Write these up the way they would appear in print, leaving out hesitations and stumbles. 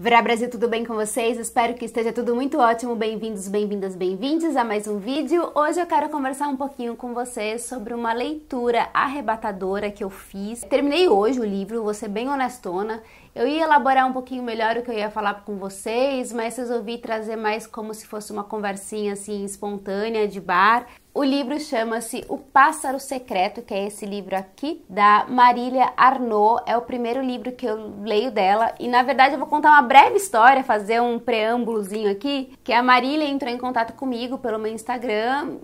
Verá Brasil, tudo bem com vocês? Espero que esteja tudo muito ótimo. Bem-vindos, bem-vindas, bem-vindes a mais um vídeo. Hoje eu quero conversar um pouquinho com vocês sobre uma leitura arrebatadora que eu fiz. Terminei hoje o livro, vou ser bem honestona. Eu ia elaborar um pouquinho melhor o que eu ia falar com vocês, mas resolvi trazer mais como se fosse uma conversinha assim espontânea de bar. O livro chama-se O Pássaro Secreto, que é esse livro aqui, da Marília Arnaud. É o primeiro livro que eu leio dela. E, na verdade, eu vou contar uma breve história, fazer um preâmbulozinho aqui, que a Marília entrou em contato comigo pelo meu Instagram,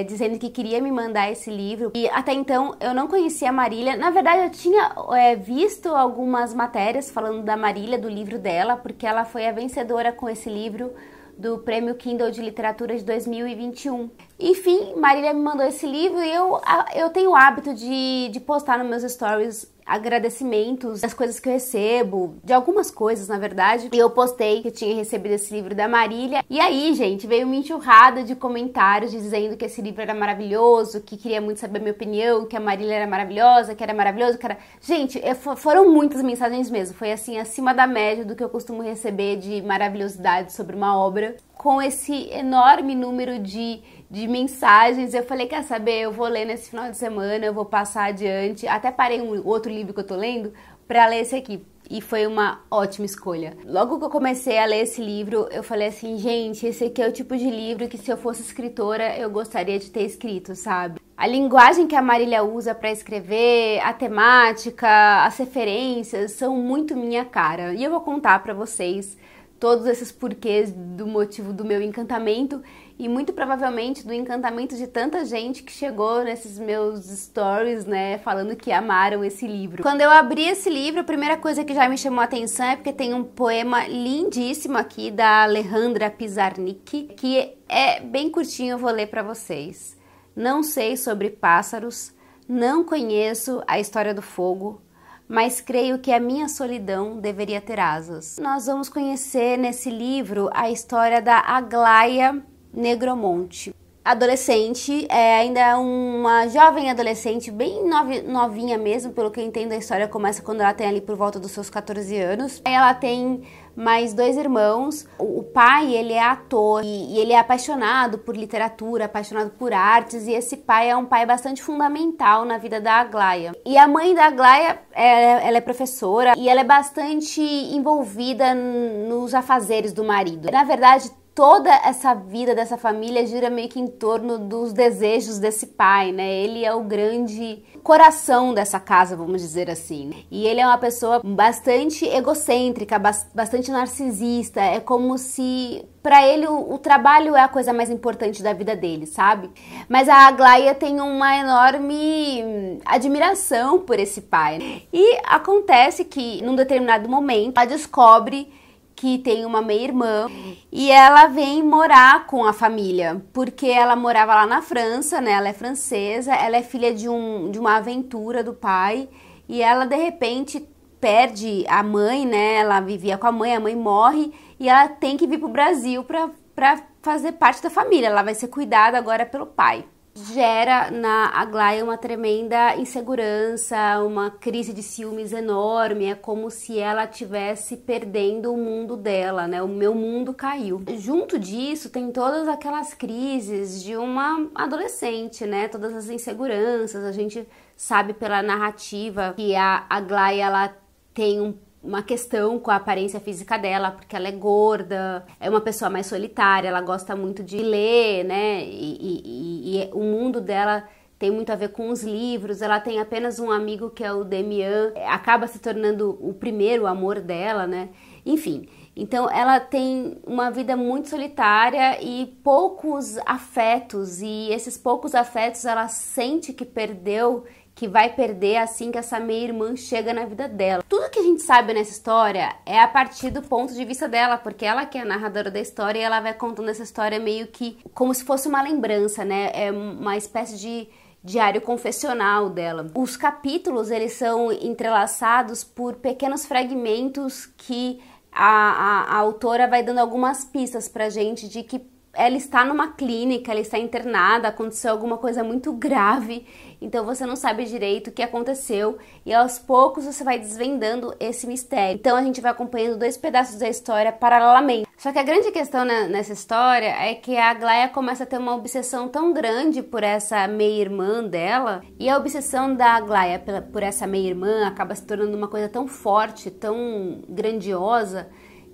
dizendo que queria me mandar esse livro. E, até então, eu não conhecia a Marília. Na verdade, eu tinha visto algumas matérias falando da Marília, do livro dela, porque ela foi a vencedora com esse livro do Prêmio Kindle de Literatura de 2021. Enfim, Marília me mandou esse livro e eu tenho o hábito de postar nos meus stories agradecimentos das coisas que eu recebo, de algumas coisas, na verdade. E eu postei que eu tinha recebido esse livro da Marília. E aí, gente, veio uma enxurrada de comentários dizendo que esse livro era maravilhoso, que queria muito saber a minha opinião, que a Marília era maravilhosa, que era maravilhoso, que era... Gente, foram muitas mensagens mesmo. Foi, assim, acima da média do que eu costumo receber de maravilhosidade sobre uma obra. Com esse enorme número de mensagens, eu falei, quer saber, eu vou ler nesse final de semana, eu vou passar adiante. Até parei um outro livro que eu tô lendo pra ler esse aqui. E foi uma ótima escolha. Logo que eu comecei a ler esse livro, eu falei assim, gente, esse aqui é o tipo de livro que se eu fosse escritora, eu gostaria de ter escrito, sabe? A linguagem que a Marília usa pra escrever, a temática, as referências, são muito minha cara. E eu vou contar pra vocês todos esses porquês do motivo do meu encantamento e muito provavelmente do encantamento de tanta gente que chegou nesses meus stories, né, falando que amaram esse livro. Quando eu abri esse livro, a primeira coisa que já me chamou a atenção é porque tem um poema lindíssimo aqui da Alejandra Pizarnik, que é bem curtinho, eu vou ler para vocês. Não sei sobre pássaros, não conheço a história do fogo, mas creio que a minha solidão deveria ter asas. Nós vamos conhecer nesse livro a história da Aglaia Negromonte. Adolescente, ainda uma jovem adolescente, bem novinha mesmo, pelo que eu entendo a história começa quando ela tem ali por volta dos seus 14 anos. Ela tem mais dois irmãos. O pai, ele é ator e ele é apaixonado por literatura, apaixonado por artes, e esse pai é um pai bastante fundamental na vida da Aglaia. E a mãe da Aglaia, ela é professora e ela é bastante envolvida nos afazeres do marido. Na verdade, toda essa vida dessa família gira meio que em torno dos desejos desse pai, né? Ele é o grande coração dessa casa, vamos dizer assim. E ele é uma pessoa bastante egocêntrica, bastante narcisista. É como se, pra ele, o trabalho é a coisa mais importante da vida dele, sabe? Mas a Aglaia tem uma enorme admiração por esse pai. E acontece que, num determinado momento, ela descobre que tem uma meia-irmã e ela vem morar com a família, porque ela morava lá na França, né? Ela é francesa, ela é filha de uma aventura do pai e ela de repente perde a mãe, né? Ela vivia com a mãe morre e ela tem que vir pro Brasil pra fazer parte da família. Ela vai ser cuidada agora pelo pai. Gera na Aglaia uma tremenda insegurança, uma crise de ciúmes enorme, é como se ela estivesse perdendo o mundo dela, né? O meu mundo caiu. Junto disso tem todas aquelas crises de uma adolescente, né? Todas as inseguranças, a gente sabe pela narrativa que a Aglaia, ela tem uma questão com a aparência física dela, porque ela é gorda, é uma pessoa mais solitária, ela gosta muito de ler, né, e o mundo dela tem muito a ver com os livros, ela tem apenas um amigo que é o Demian, acaba se tornando o primeiro amor dela, né, enfim. Então ela tem uma vida muito solitária e poucos afetos, e esses poucos afetos ela sente que perdeu, que vai perder assim que essa meia-irmã chega na vida dela. Tudo que a gente sabe nessa história é a partir do ponto de vista dela, porque ela que é a narradora da história e ela vai contando essa história meio que como se fosse uma lembrança, né? É uma espécie de diário confessional dela. Os capítulos, eles são entrelaçados por pequenos fragmentos que a autora vai dando algumas pistas pra gente de que ela está numa clínica, ela está internada, aconteceu alguma coisa muito grave, então você não sabe direito o que aconteceu e aos poucos você vai desvendando esse mistério. Então a gente vai acompanhando 2 pedaços da história paralelamente. Só que a grande questão nessa história é que a Aglaia começa a ter uma obsessão tão grande por essa meia-irmã dela, e a obsessão da Aglaia por essa meia-irmã acaba se tornando uma coisa tão forte, tão grandiosa,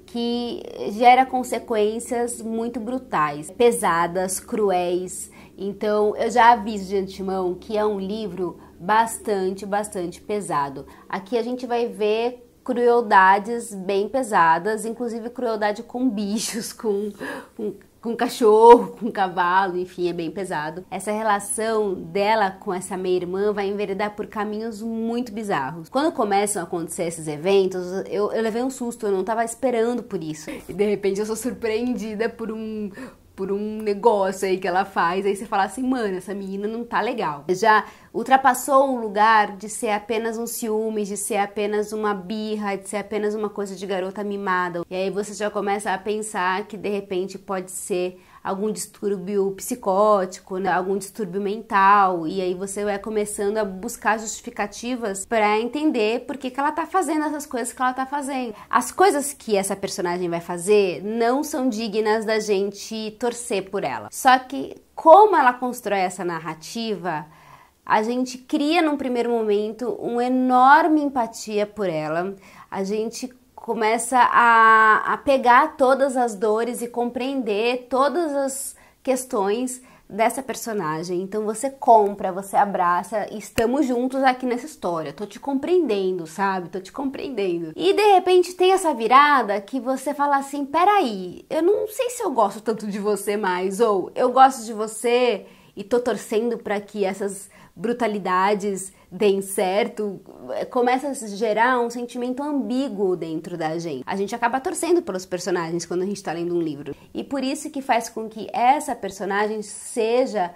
que gera consequências muito brutais, pesadas, cruéis. Então eu já aviso de antemão que é um livro bastante pesado. Aqui a gente vai ver crueldades bem pesadas, inclusive crueldade com bichos, com cachorro, com cavalo, enfim, é bem pesado. Essa relação dela com essa meia-irmã vai enveredar por caminhos muito bizarros. Quando começam a acontecer esses eventos, eu levei um susto, eu não tava esperando por isso. E de repente eu sou surpreendida por um negócio aí que ela faz, aí você fala assim, mano, essa menina não tá legal. Já ultrapassou o lugar de ser apenas um ciúme, de ser apenas uma birra, de ser apenas uma coisa de garota mimada. E aí você já começa a pensar que de repente pode ser algum distúrbio psicótico, né? Algum distúrbio mental, e aí você vai começando a buscar justificativas para entender por que ela tá fazendo essas coisas que ela tá fazendo. As coisas que essa personagem vai fazer não são dignas da gente torcer por ela. Só que como ela constrói essa narrativa, a gente cria num primeiro momento uma enorme empatia por ela, a gente começa a pegar todas as dores e compreender todas as questões dessa personagem. Então você compra, você abraça e estamos juntos aqui nessa história. Tô te compreendendo, sabe? Tô te compreendendo. E de repente tem essa virada que você fala assim, peraí, eu não sei se eu gosto tanto de você mais, ou eu gosto de você e tô torcendo para que essas brutalidades deem certo. Começa a gerar um sentimento ambíguo dentro da gente. A gente acaba torcendo pelos personagens quando a gente tá lendo um livro. E por isso que faz com que essa personagem seja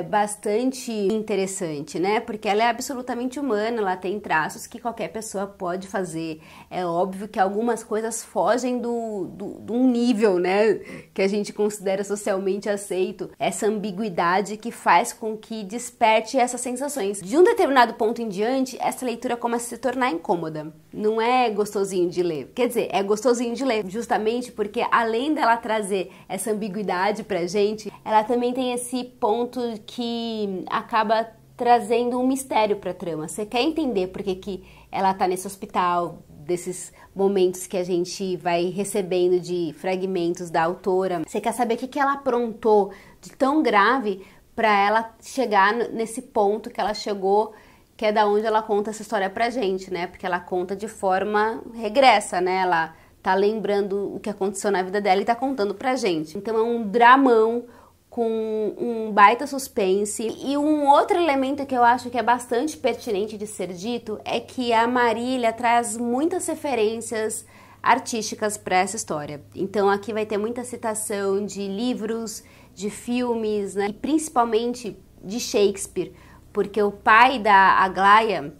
bastante interessante, né? Porque ela é absolutamente humana, ela tem traços que qualquer pessoa pode fazer. É óbvio que algumas coisas fogem de um nível, né? Que a gente considera socialmente aceito. Essa ambiguidade que faz com que desperte essas sensações. De um determinado ponto em diante, essa leitura começa a se tornar incômoda. Não é gostosinho de ler. Quer dizer, é gostosinho de ler, justamente porque além dela trazer essa ambiguidade pra gente, ela também tem esse ponto que acaba trazendo um mistério pra trama. Você quer entender por que ela tá nesse hospital, desses momentos que a gente vai recebendo de fragmentos da autora. Você quer saber o que ela aprontou de tão grave pra ela chegar nesse ponto que ela chegou, que é da onde ela conta essa história pra gente, né? Porque ela conta de forma regressa, né? Ela tá lembrando o que aconteceu na vida dela e tá contando pra gente. Então é um dramão com um baita suspense. E um outro elemento que eu acho que é bastante pertinente de ser dito é que a Marília traz muitas referências artísticas para essa história. Então aqui vai ter muita citação de livros, de filmes, né? E principalmente de Shakespeare, porque o pai da Aglaia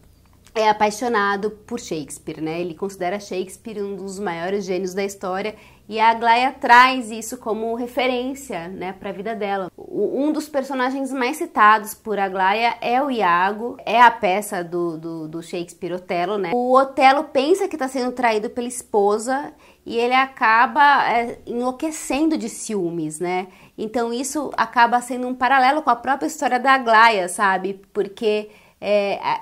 é apaixonado por Shakespeare, né? Ele considera Shakespeare um dos maiores gênios da história e a Aglaia traz isso como referência, né, para a vida dela. Um dos personagens mais citados por Aglaia é o Iago, é a peça do Shakespeare Otelo, né? O Otelo pensa que está sendo traído pela esposa e ele acaba enlouquecendo de ciúmes, né? Então isso acaba sendo um paralelo com a própria história da Aglaia, sabe? Porque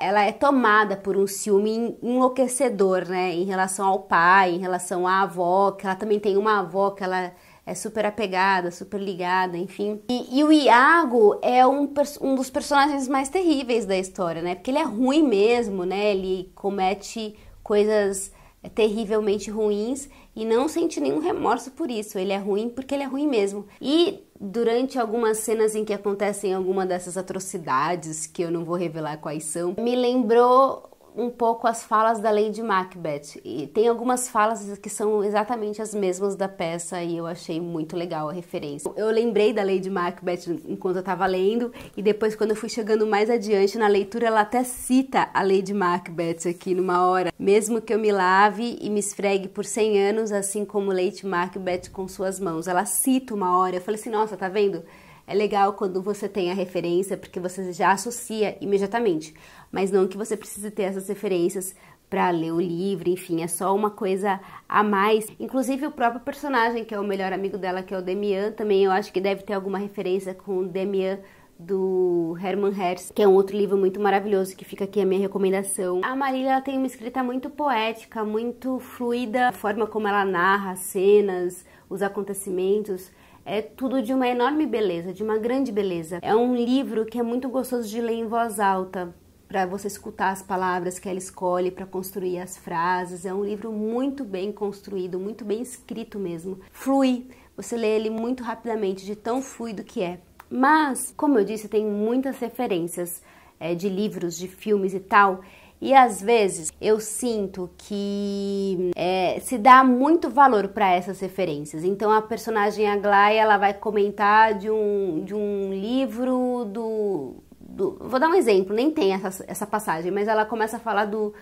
ela é tomada por um ciúme enlouquecedor, né, em relação ao pai, em relação à avó, que ela também tem uma avó que ela é super apegada, super ligada, enfim. E o Iago é um dos personagens mais terríveis da história, né, porque ele é ruim mesmo, né, ele comete coisas terrivelmente ruins e não sente nenhum remorso por isso. Ele é ruim porque ele é ruim mesmo. E durante algumas cenas em que acontecem alguma dessas atrocidades, que eu não vou revelar quais são, me lembrou um pouco as falas da Lady Macbeth. E tem algumas falas que são exatamente as mesmas da peça e eu achei muito legal a referência. Eu lembrei da Lady Macbeth enquanto eu tava lendo e depois quando eu fui chegando mais adiante na leitura ela até cita a Lady Macbeth aqui numa hora. Mesmo que eu me lave e me esfregue por 100 anos, assim como Lady Macbeth com suas mãos. Ela cita uma hora, eu falei assim, nossa, tá vendo? É legal quando você tem a referência, porque você já associa imediatamente. Mas não que você precise ter essas referências para ler o livro, enfim, é só uma coisa a mais. Inclusive o próprio personagem, que é o melhor amigo dela, que é o Demian, também eu acho que deve ter alguma referência com o Demian do Hermann Hesse, que é um outro livro muito maravilhoso, que fica aqui a minha recomendação. A Marília ela tem uma escrita muito poética, muito fluida, a forma como ela narra as cenas, os acontecimentos. É tudo de uma enorme beleza, de uma grande beleza. É um livro que é muito gostoso de ler em voz alta, para você escutar as palavras que ela escolhe para construir as frases. É um livro muito bem construído, muito bem escrito mesmo. Flui, você lê ele muito rapidamente, de tão fluido que é. Mas, como eu disse, tem muitas referências de livros, de filmes e tal. E às vezes eu sinto que se dá muito valor para essas referências. Então a personagem Aglaia ela vai comentar de um livro vou dar um exemplo, nem tem essa passagem, mas ela começa a falar do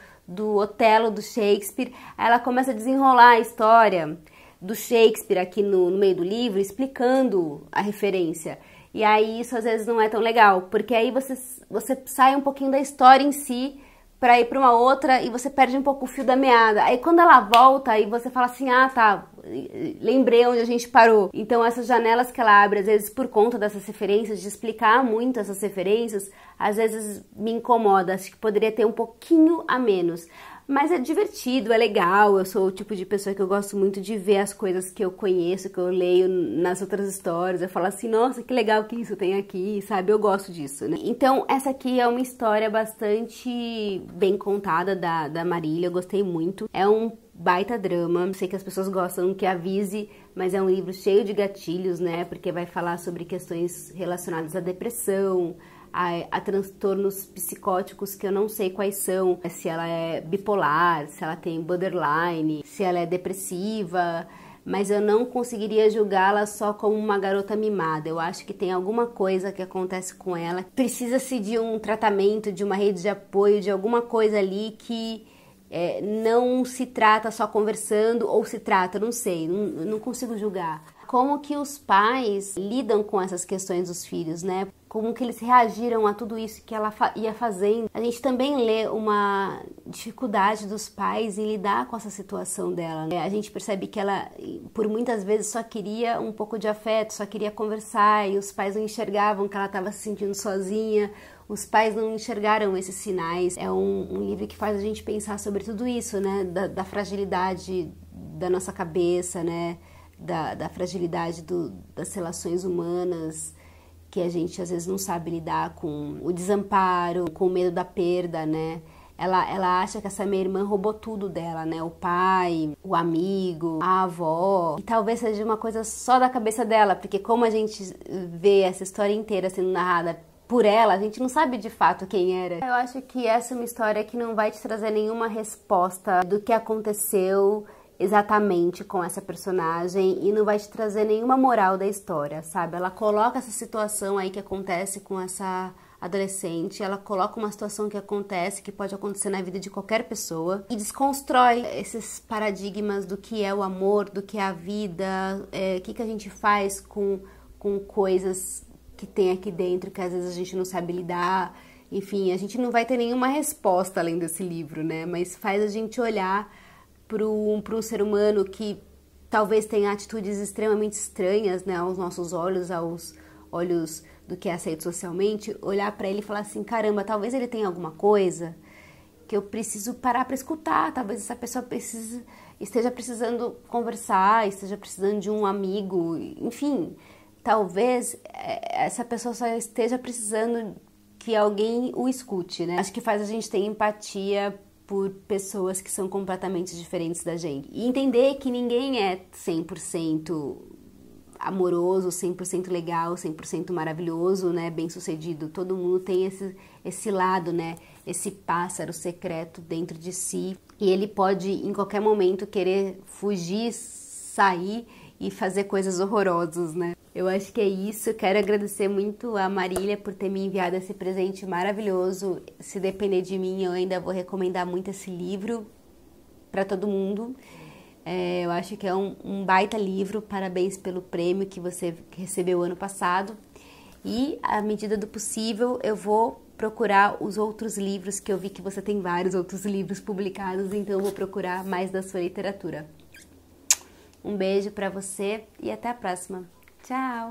Otelo, do Shakespeare. Aí ela começa a desenrolar a história do Shakespeare aqui no meio do livro, explicando a referência. E aí isso às vezes não é tão legal, porque aí você sai um pouquinho da história em si para ir para uma outra e você perde um pouco o fio da meada. Aí quando ela volta, aí você fala assim, ah tá, lembrei onde a gente parou. Então essas janelas que ela abre, às vezes por conta dessas referências, de explicar muito essas referências, às vezes me incomoda, acho que poderia ter um pouquinho a menos. Mas é divertido, é legal, eu sou o tipo de pessoa que eu gosto muito de ver as coisas que eu conheço, que eu leio nas outras histórias, eu falo assim, nossa, que legal que isso tem aqui, sabe? Eu gosto disso, né? Então, essa aqui é uma história bastante bem contada da Marília, eu gostei muito. É um baita drama, sei que as pessoas gostam que avise, mas é um livro cheio de gatilhos, né? Porque vai falar sobre questões relacionadas à depressão, a transtornos psicóticos que eu não sei quais são, se ela é bipolar, se ela tem borderline, se ela é depressiva, mas eu não conseguiria julgá-la só como uma garota mimada. Eu acho que tem alguma coisa que acontece com ela. Precisa-se de um tratamento, de uma rede de apoio, de alguma coisa ali que não se trata só conversando, ou se trata, não sei, não consigo julgar. Como que os pais lidam com essas questões dos filhos, né? Como que eles reagiram a tudo isso que ela ia fazendo. A gente também lê uma dificuldade dos pais em lidar com essa situação dela, né? A gente percebe que ela, por muitas vezes, só queria um pouco de afeto, só queria conversar, e os pais não enxergavam que ela estava se sentindo sozinha. Os pais não enxergaram esses sinais. É um livro que faz a gente pensar sobre tudo isso, né? Da fragilidade da nossa cabeça, né? Da fragilidade das relações humanas, que a gente às vezes não sabe lidar com o desamparo, com o medo da perda, né? Ela acha que essa minha irmã roubou tudo dela, né? O pai, o amigo, a avó. E talvez seja uma coisa só da cabeça dela, porque como a gente vê essa história inteira sendo narrada por ela, a gente não sabe de fato quem era. Eu acho que essa é uma história que não vai te trazer nenhuma resposta do que aconteceu exatamente com essa personagem e não vai te trazer nenhuma moral da história, sabe? Ela coloca essa situação aí que acontece com essa adolescente, ela coloca uma situação que acontece, que pode acontecer na vida de qualquer pessoa e desconstrói esses paradigmas do que é o amor, do que é a vida, o que a gente faz com coisas que tem aqui dentro que às vezes a gente não sabe lidar. Enfim, a gente não vai ter nenhuma resposta além desse livro, né? Mas faz a gente olhar para um ser humano que talvez tenha atitudes extremamente estranhas, né, aos nossos olhos, aos olhos do que é aceito socialmente, olhar para ele e falar assim, caramba, talvez ele tenha alguma coisa que eu preciso parar para escutar, talvez essa pessoa esteja precisando conversar, esteja precisando de um amigo, enfim, talvez essa pessoa só esteja precisando que alguém o escute, né? Acho que faz a gente ter empatia por pessoas que são completamente diferentes da gente. E entender que ninguém é 100% amoroso, 100% legal, 100% maravilhoso, né, bem-sucedido. Todo mundo tem esse lado, né, esse pássaro secreto dentro de si. E ele pode, em qualquer momento, querer fugir, sair e fazer coisas horrorosas, né? Eu acho que é isso. Quero agradecer muito a Marília por ter me enviado esse presente maravilhoso. Se depender de mim, eu ainda vou recomendar muito esse livro para todo mundo. Eu acho que é um baita livro. Parabéns pelo prêmio que você recebeu ano passado. E, à medida do possível, eu vou procurar os outros livros, que eu vi que você tem vários outros livros publicados, então eu vou procurar mais da sua literatura. Um beijo pra você e até a próxima. Tchau!